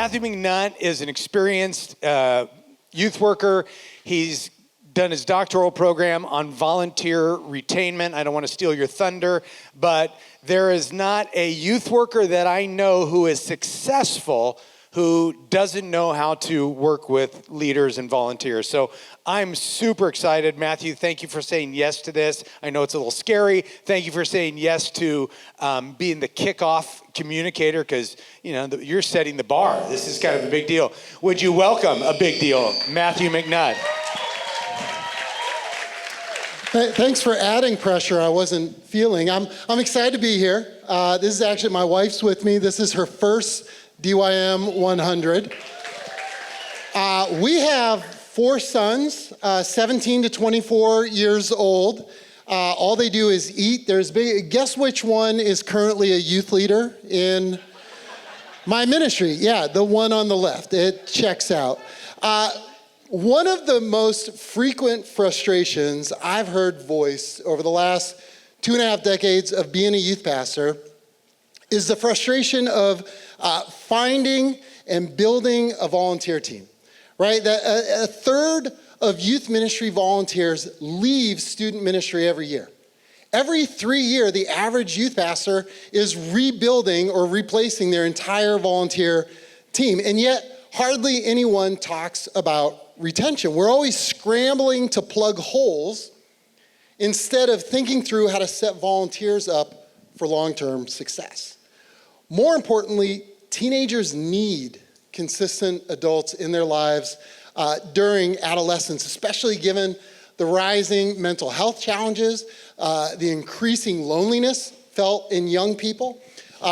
Matthew McNutt is an experienced youth worker. He's done his doctoral program on volunteer retainment. I don't want to steal your thunder, but there is not a youth worker that I know who is successful who doesn't know how to work with leaders and volunteers. So I'm super excited. Matthew, thank you for saying yes to this. I know it's a little scary. Thank you for saying yes to being the kickoff communicator, because you're setting the bar. This is kind of a big deal. Would you welcome a big deal, Matthew McNutt? Thanks for adding pressure I wasn't feeling. I'm excited to be here. This is actually, my wife's with me. This is her first DYM 100. We have 4 sons, 17 to 24 years old. All they do is eat. Guess which one is currently a youth leader in my ministry? Yeah, the one on the left. It checks out. One of the most frequent frustrations I've heard voiced over the last 2.5 decades of being a youth pastor is the frustration of finding and building a volunteer team, right? A third of youth ministry volunteers leave student ministry every year. Every 3 years, the average youth pastor is rebuilding or replacing their entire volunteer team, and yet hardly anyone talks about retention. We're always scrambling to plug holes instead of thinking through how to set volunteers up for long-term success. More importantly, teenagers need consistent adults in their lives during adolescence, especially given the rising mental health challenges, the increasing loneliness felt in young people.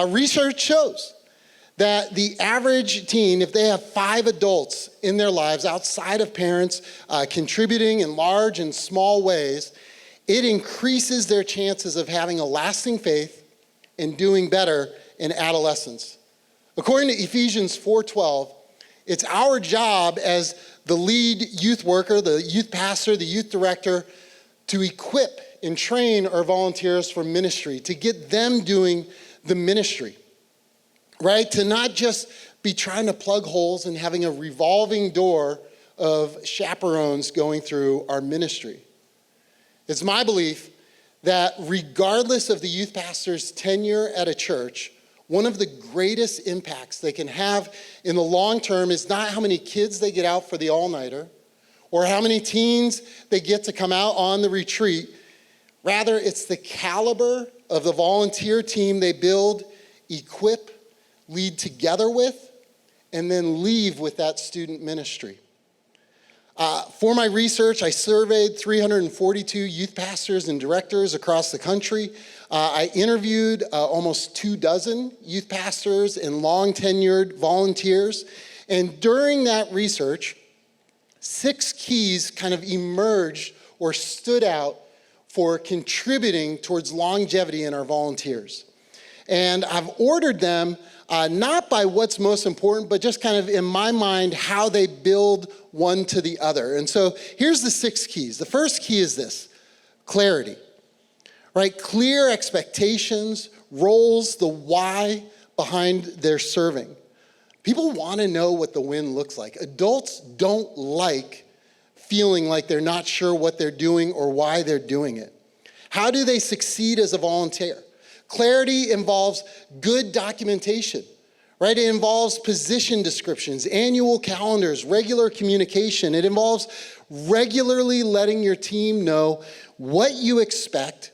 Research shows that the average teen, if they have 5 adults in their lives outside of parents contributing in large and small ways, it increases their chances of having a lasting faith and doing better in adolescence. According to Ephesians 4:12, it's our job as the lead youth worker, the youth pastor, the youth director, to equip and train our volunteers for ministry, to get them doing the ministry, right? To not just be trying to plug holes and having a revolving door of chaperones going through our ministry. It's my belief that regardless of the youth pastor's tenure at a church, one of the greatest impacts they can have in the long term is not how many kids they get out for the all-nighter or how many teens they get to come out on the retreat. Rather, it's the caliber of the volunteer team they build, equip, lead together with, and then leave with that student ministry. For my research, I surveyed 342 youth pastors and directors across the country. I interviewed almost 24 youth pastors and long-tenured volunteers. And during that research, 6 keys kind of emerged or stood out for contributing towards longevity in our volunteers. And I've ordered them not by what's most important, but just kind of in my mind, how they build one to the other. And so here's the 6 keys. The first key is this: clarity, right? Clear expectations, roles, the why behind their serving. People want to know what the win looks like. Adults don't like feeling like they're not sure what they're doing or why they're doing it. How do they succeed as a volunteer? Clarity involves good documentation, right? It involves position descriptions, annual calendars, regular communication. It involves regularly letting your team know what you expect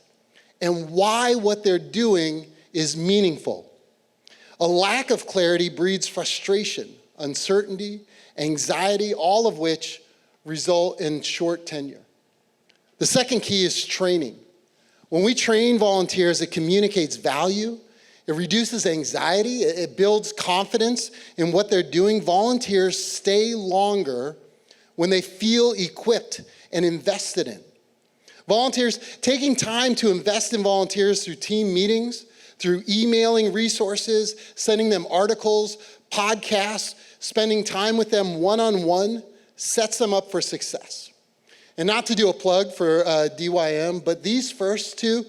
and why what they're doing is meaningful. A lack of clarity breeds frustration, uncertainty, anxiety, all of which result in short tenure. The second key is training. When we train volunteers, it communicates value, it reduces anxiety, it builds confidence in what they're doing. Volunteers stay longer when they feel equipped and invested in. Volunteers, taking time to invest in volunteers through team meetings, through emailing resources, sending them articles, podcasts, spending time with them one-on-one, sets them up for success. And not to do a plug for DYM, but these first 2,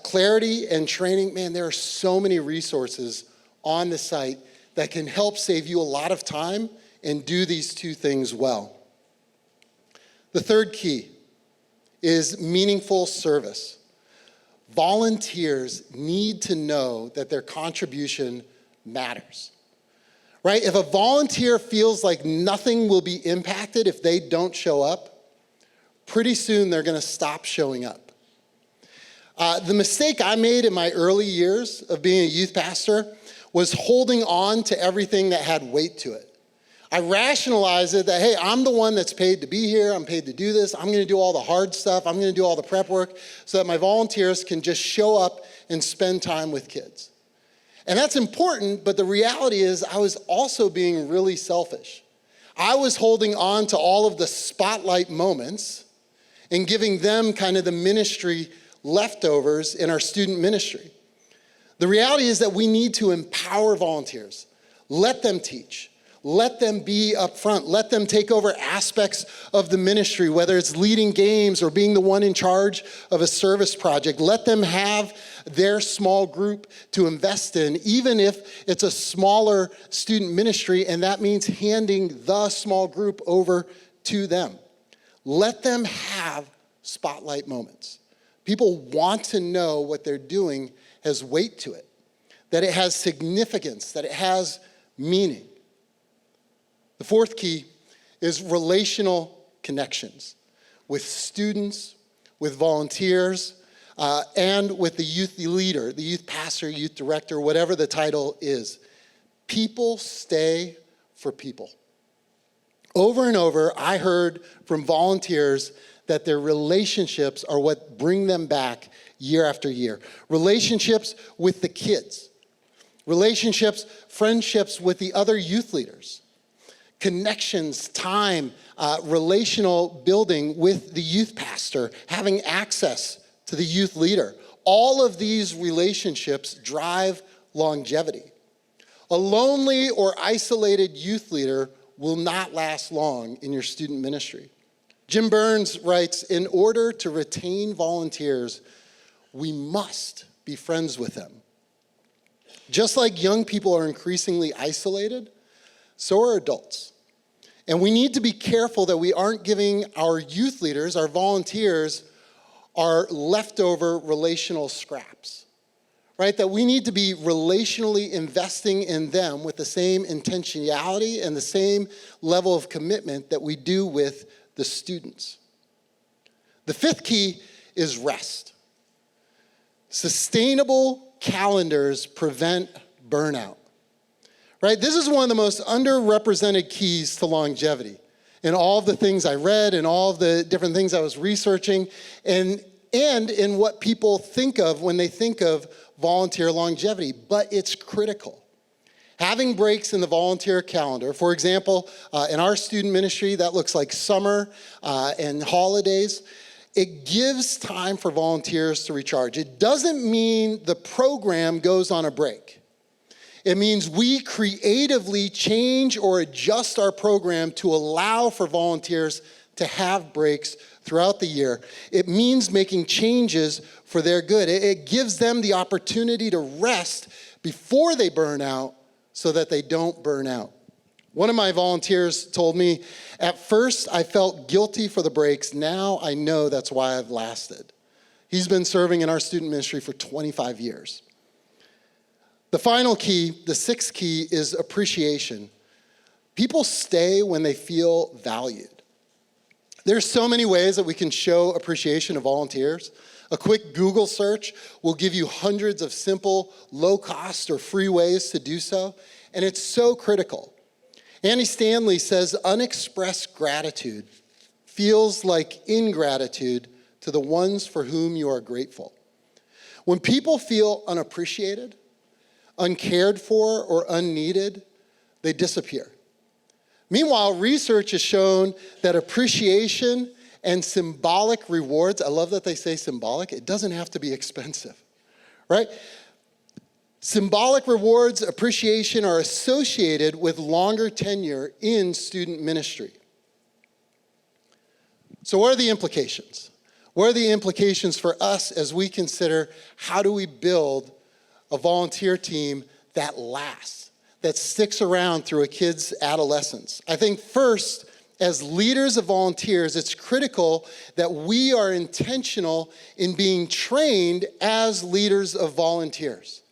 clarity and training, man, there are so many resources on the site that can help save you a lot of time and do these two things well. The third key is meaningful service. Volunteers need to know that their contribution matters, right? If a volunteer feels like nothing will be impacted if they don't show up, pretty soon they're going to stop showing up. The mistake I made in my early years of being a youth pastor was holding on to everything that had weight to it. I rationalized it that, hey, I'm the one that's paid to be here. I'm paid to do this. I'm going to do all the hard stuff. I'm going to do all the prep work so that my volunteers can just show up and spend time with kids. And that's important, but the reality is I was also being really selfish. I was holding on to all of the spotlight moments and giving them kind of the ministry leftovers in our student ministry. The reality is that we need to empower volunteers. Let them teach. Let them be up front. Let them take over aspects of the ministry, whether it's leading games or being the one in charge of a service project. Let them have their small group to invest in, even if it's a smaller student ministry, and that means handing the small group over to them. Let them have spotlight moments. People want to know what they're doing has weight to it, that it has significance, that it has meaning. The fourth key is relational connections with students, with volunteers, and with the youth leader, the youth pastor, youth director, whatever the title is. People stay for people. Over and over, I heard from volunteers that their relationships are what bring them back year after year. Relationships with the kids, relationships, friendships with the other youth leaders, connections, time, relational building with the youth pastor, having access to the youth leader. All of these relationships drive longevity. A lonely or isolated youth leader will not last long in your student ministry. Jim Burns writes, in order to retain volunteers, we must be friends with them. Just like young people are increasingly isolated, so are adults. And we need to be careful that we aren't giving our youth leaders, our volunteers, our leftover relational scraps, right? That we need to be relationally investing in them with the same intentionality and the same level of commitment that we do with the students. The fifth key is rest. Sustainable calendars prevent burnout, right? This is one of the most underrepresented keys to longevity in all of the things I read and all of the different things I was researching and in what people think of when they think of volunteer longevity, but it's critical. Having breaks in the volunteer calendar, for example, in our student ministry, that looks like summer and holidays. It gives time for volunteers to recharge. It doesn't mean the program goes on a break. It means we creatively change or adjust our program to allow for volunteers to have breaks throughout the year. It means making changes for their good. It gives them the opportunity to rest before they burn out so that they don't burn out. One of my volunteers told me, at first I felt guilty for the breaks. Now I know that's why I've lasted. He's been serving in our student ministry for 25 years. The final key, the sixth key, is appreciation. People stay when they feel valued. There's so many ways that we can show appreciation of volunteers. A quick Google search will give you hundreds of simple, low-cost or free ways to do so, and it's so critical. Annie Stanley says, unexpressed gratitude feels like ingratitude to the ones for whom you are grateful. When people feel unappreciated, uncared for, or unneeded, they disappear. Meanwhile, research has shown that appreciation and symbolic rewards, I love that they say symbolic, it doesn't have to be expensive, right? Symbolic rewards, appreciation are associated with longer tenure in student ministry. So what are the implications? What are the implications for us as we consider how do we build a volunteer team that lasts, that sticks around through a kid's adolescence. I think first, as leaders of volunteers, it's critical that we are intentional in being trained as leaders of volunteers.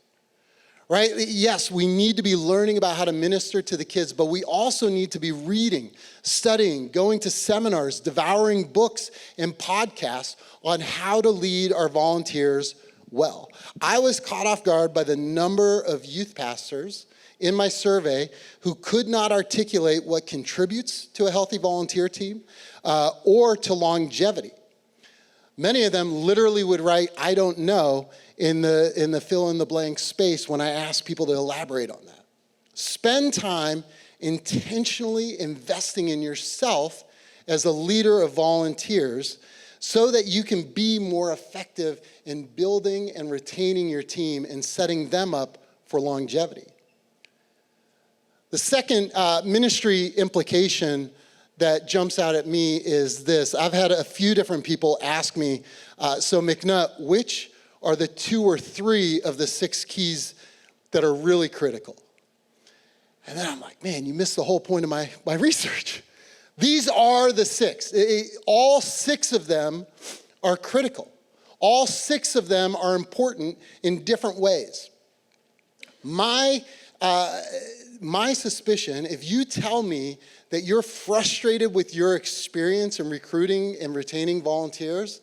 Right? Yes, we need to be learning about how to minister to the kids, but we also need to be reading, studying, going to seminars, devouring books and podcasts on how to lead our volunteers well. I was caught off guard by the number of youth pastors in my survey who could not articulate what contributes to a healthy volunteer team or to longevity. Many of them literally would write, "I don't know," in the fill-in-the-blank space when I ask people to elaborate on that. Spend time intentionally investing in yourself as a leader of volunteers so that you can be more effective in building and retaining your team and setting them up for longevity. The second ministry implication that jumps out at me is this. I've had a few different people ask me, so McNutt, which are the 2 or 3 of the 6 keys that are really critical? And then I'm like, man, you missed the whole point of my research. These are the 6. All 6 of them are critical. All 6 of them are important in different ways. My suspicion, if you tell me that you're frustrated with your experience in recruiting and retaining volunteers,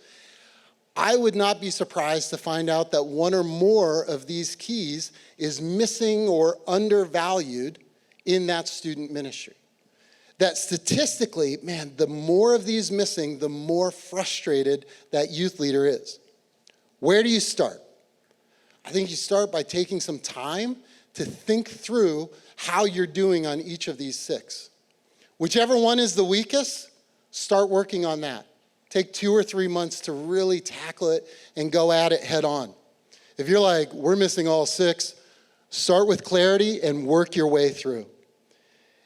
I would not be surprised to find out that 1 or more of these keys is missing or undervalued in that student ministry. That statistically, man, the more of these missing, the more frustrated that youth leader is. Where do you start? I think you start by taking some time to think through how you're doing on each of these 6. Whichever one is the weakest, start working on that. Take 2 or 3 months to really tackle it and go at it head on. If you're like, we're missing all 6, start with clarity and work your way through.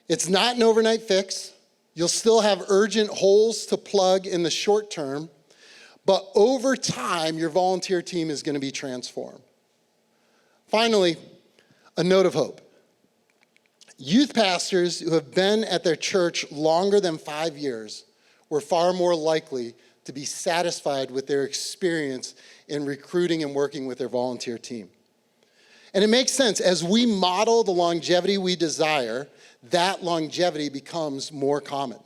It's not an overnight fix. You'll still have urgent holes to plug in the short term, but over time, your volunteer team is going to be transformed. Finally, a note of hope. Youth pastors who have been at their church longer than 5 years were far more likely to be satisfied with their experience in recruiting and working with their volunteer team. And it makes sense. As we model the longevity we desire, that longevity becomes more common.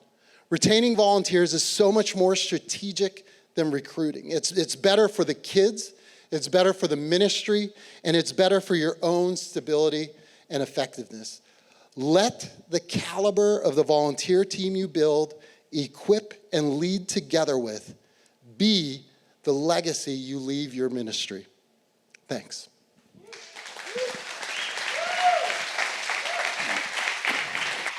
Retaining volunteers is so much more strategic than recruiting. It's better for the kids, it's better for the ministry, and it's better for your own stability and effectiveness. Let the caliber of the volunteer team you build, equip, and lead together with be the legacy you leave your ministry. Thanks.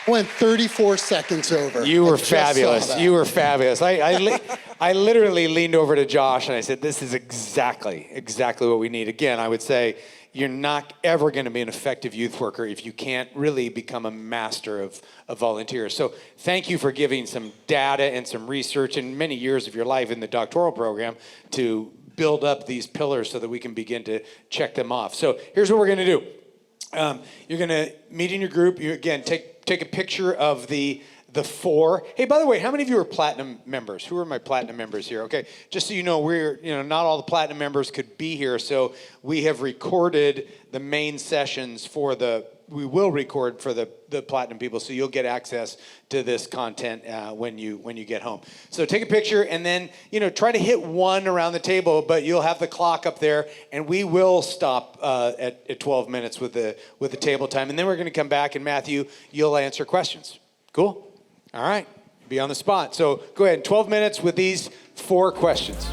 I went 34 seconds over. You were fabulous. You were fabulous. I literally leaned over to Josh and I said, this is exactly what we need. Again, I would say you're not ever going to be an effective youth worker if you can't really become a master of volunteers. So thank you for giving some data and some research and many years of your life in the doctoral program to build up these pillars so that we can begin to check them off. So here's what we're going to do. You're going to meet in your group. You, again, take a picture of the 4. Hey, by the way, how many of you are platinum members? Who are my platinum members here? Okay, just so you know, not all the platinum members could be here, so we have recorded the main sessions we will record for the platinum people, so you'll get access to this content when you get home. So take a picture and then, try to hit 1 around the table, but you'll have the clock up there, and we will stop at 12 minutes with the table time, and then we're going to come back, and Matthew, you'll answer questions. Cool? All right. Be on the spot. So go ahead, 12 minutes with these 4 questions.